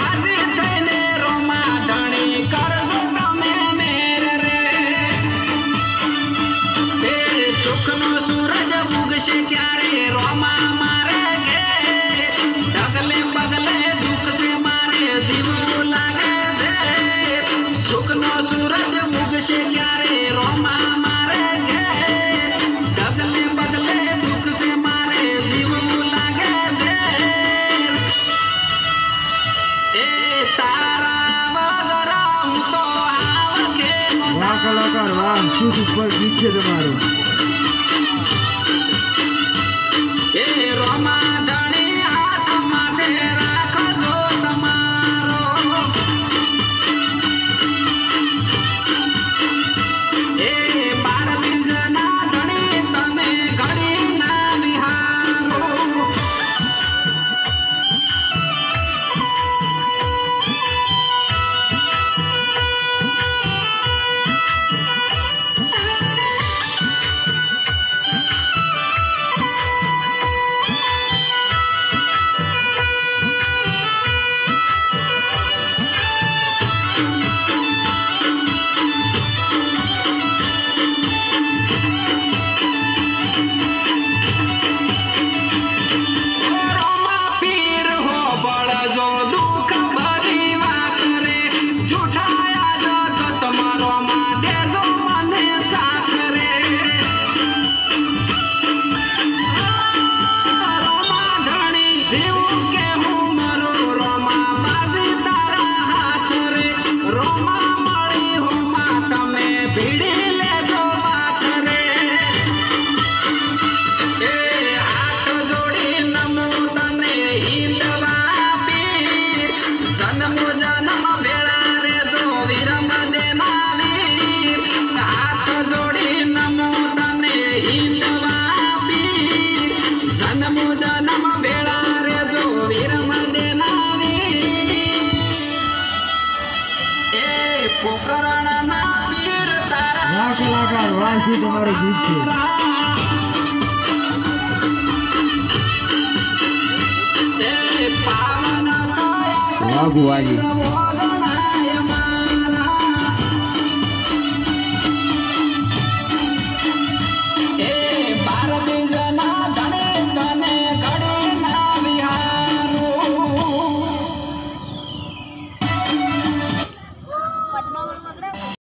રાજી થઈને રોમા ધણી કરજો તમે મેર રે એ સુખનો સૂરજ ઉગશે ક્યારે રોમા મારે ગે ડગલે પગલે દુઃખ છે મારે જીવવું લાગે છે સુખનો સૂરજ ઉગશે ક્યારે રોમા મારે ગે ડગલે પગલે દુઃખ છે મારે જીવવું લાગે છે એ તારા વગર હું તો આવ કે વાહ કલાકાર વાહ શું ઉપર ગીત છે તમારું એ રોમા ધણી હાથમાં દે રાખજો તમારો એ બાર બીજના ધણી તમે ઘડી ના વિહારો રોમા પીર હો બળજો દુઃખ ભરી વાત રે જૂઠાયા જો તો તમારો માં દેજો મને સાથ રે રોમા ધણી જીવું કે હું મરો રોમા બાજી તારા હાથ રે રોમા મળી હોમાં તમે ભીડી લેજો વાત રે એ હાથ જોડી નમો તને હિંદવા પીર જન્મ જન્મ ભેળા રેજો વિરમ દેના વીર હાથ જોડી નમો તને હિંદવા પીર જન્મ જન્મ ભેળા રેજો વિરમ દેના વીર એ પોકરણના પીર તારા વાહ કલાકાર વાહ શું તમારું ગીત છે એ પાવન વાહ ભુવાજી